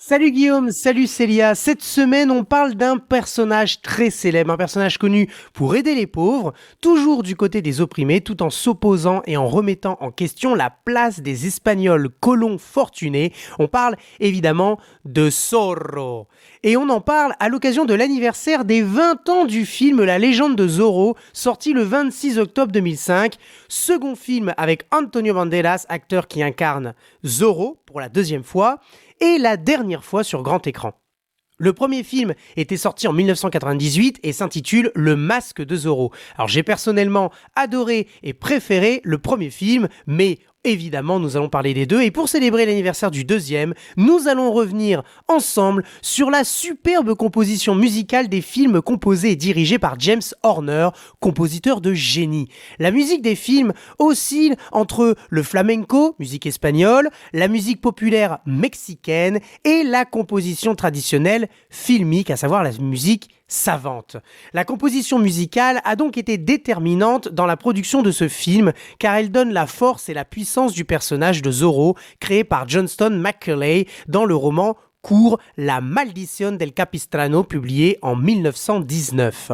Salut Guillaume, salut Célia. Cette semaine, on parle d'un personnage très célèbre, un personnage connu pour aider les pauvres, toujours du côté des opprimés, tout en s'opposant et en remettant en question la place des Espagnols colons fortunés. On parle évidemment de Zorro. Et on en parle à l'occasion de l'anniversaire des 20 ans du film La légende de Zorro, sorti le 26 octobre 2005. Second film avec Antonio Banderas, acteur qui incarne Zorro pour la deuxième fois, et la dernière fois sur grand écran. Le premier film était sorti en 1998 et s'intitule Le Masque de Zorro. Alors j'ai personnellement adoré et préféré le premier film, mais évidemment nous allons parler des deux. Et pour célébrer l'anniversaire du deuxième, nous allons revenir ensemble sur la superbe composition musicale des films composés et dirigés par James Horner, compositeur de génie. La musique des films oscille entre le flamenco, musique espagnole, la musique populaire mexicaine et la composition traditionnelle filmique, à savoir la musique savante. La composition musicale a donc été déterminante dans la production de ce film, car elle donne la force et la puissance du personnage de Zorro, créé par Johnston McCulley dans le roman court La Maldición del Capistrano, publié en 1919.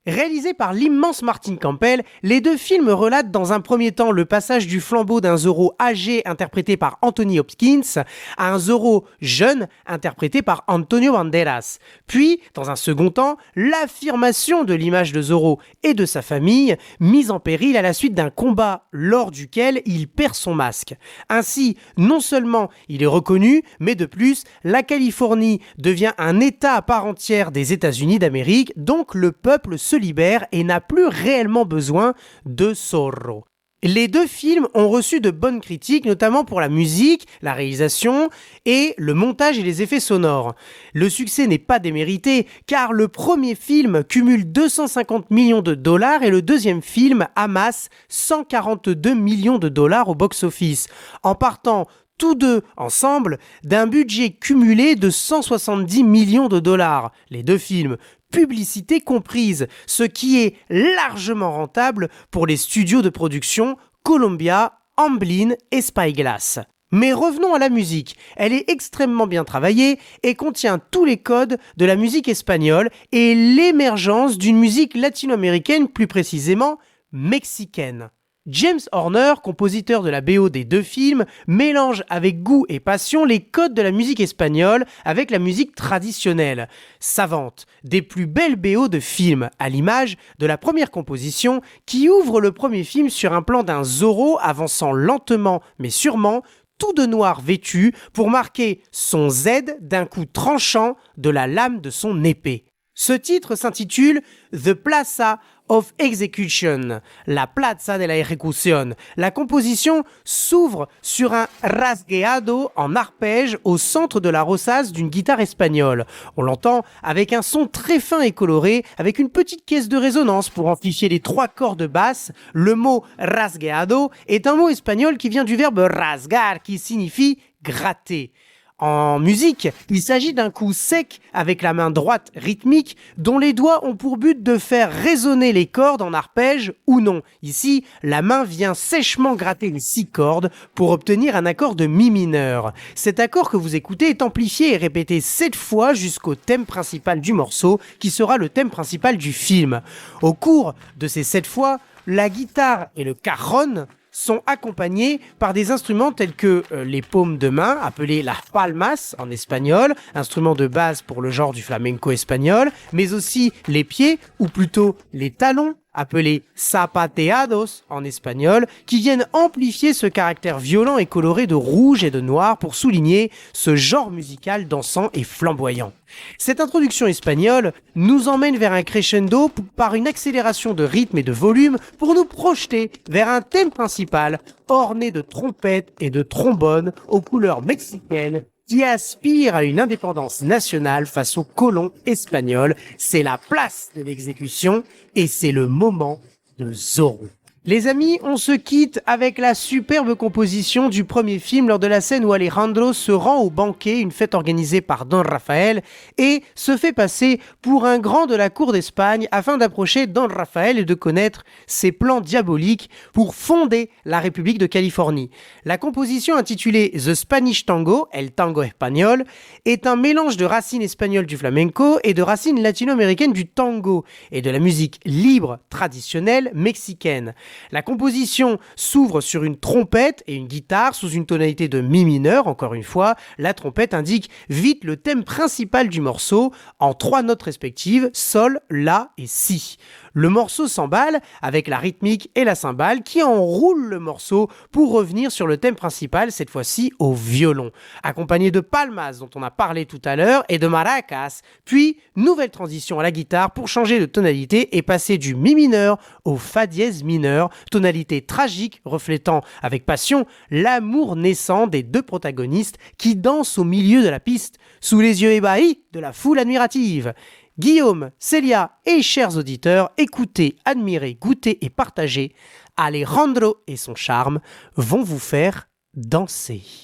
Réalisé par l'immense Martin Campbell, les deux films relatent dans un premier temps le passage du flambeau d'un Zorro âgé interprété par Anthony Hopkins à un Zorro jeune interprété par Antonio Banderas. Puis, dans un second temps, l'affirmation de l'image de Zorro et de sa famille, mise en péril à la suite d'un combat lors duquel il perd son masque. Ainsi, non seulement il est reconnu, mais de plus, la Californie devient un État à part entière des États-Unis d'Amérique, donc le peuple se libère et n'a plus réellement besoin de Zorro. Les deux films ont reçu de bonnes critiques, notamment pour la musique, la réalisation et le montage et les effets sonores. Le succès n'est pas démérité, car le premier film cumule 250 millions de dollars et le deuxième film amasse 142 millions de dollars au box-office, en partant tous deux ensemble d'un budget cumulé de 170 millions de dollars. Les deux films, publicité comprise, ce qui est largement rentable pour les studios de production Columbia, Amblin et Spyglass. Mais revenons à la musique. Elle est extrêmement bien travaillée et contient tous les codes de la musique espagnole et l'émergence d'une musique latino-américaine, plus précisément mexicaine. James Horner, compositeur de la BO des deux films, mélange avec goût et passion les codes de la musique espagnole avec la musique traditionnelle, savante, des plus belles BO de films, à l'image de la première composition qui ouvre le premier film sur un plan d'un Zorro avançant lentement mais sûrement, tout de noir vêtu pour marquer son Z d'un coup tranchant de la lame de son épée. Ce titre s'intitule The Plaza of Execution, la Plaza de la Ejecución. La composition s'ouvre sur un rasgueado en arpège au centre de la rosace d'une guitare espagnole. On l'entend avec un son très fin et coloré, avec une petite caisse de résonance pour amplifier les trois cordes basses. Le mot rasgueado est un mot espagnol qui vient du verbe rasgar, qui signifie gratter. En musique, il s'agit d'un coup sec avec la main droite rythmique dont les doigts ont pour but de faire résonner les cordes en arpège ou non. Ici, la main vient sèchement gratter les 6 cordes pour obtenir un accord de mi mineur. Cet accord que vous écoutez est amplifié et répété 7 fois jusqu'au thème principal du morceau qui sera le thème principal du film. Au cours de ces 7 fois, la guitare et le cajon sont accompagnés par des instruments tels que les paumes de main, appelées las palmas en espagnol, instrument de base pour le genre du flamenco espagnol, mais aussi les pieds, ou plutôt les talons, appelés zapateados en espagnol, qui viennent amplifier ce caractère violent et coloré de rouge et de noir pour souligner ce genre musical dansant et flamboyant. Cette introduction espagnole nous emmène vers un crescendo par une accélération de rythme et de volume pour nous projeter vers un thème principal orné de trompettes et de trombones aux couleurs mexicaines qui aspire à une indépendance nationale face aux colons espagnols. C'est la place de l'exécution et c'est le moment de Zorro. Les amis, on se quitte avec la superbe composition du premier film lors de la scène où Alejandro se rend au banquet, une fête organisée par Don Rafael, et se fait passer pour un grand de la cour d'Espagne afin d'approcher Don Rafael et de connaître ses plans diaboliques pour fonder la République de Californie. La composition intitulée The Spanish Tango, El Tango Espagnol, est un mélange de racines espagnoles du flamenco et de racines latino-américaines du tango et de la musique libre traditionnelle mexicaine. La composition s'ouvre sur une trompette et une guitare sous une tonalité de mi mineur. Encore une fois, la trompette indique vite le thème principal du morceau en 3 notes respectives, sol, la et si. Le morceau s'emballe avec la rythmique et la cymbale qui enroulent le morceau pour revenir sur le thème principal, cette fois-ci au violon, accompagné de palmas dont on a parlé tout à l'heure et de maracas, puis nouvelle transition à la guitare pour changer de tonalité et passer du mi mineur au fa dièse mineur, tonalité tragique reflétant avec passion l'amour naissant des 2 protagonistes qui dansent au milieu de la piste, sous les yeux ébahis de la foule admirative. Guillaume, Célia et chers auditeurs, écoutez, admirez, goûtez et partagez. Alejandro et son charme vont vous faire danser.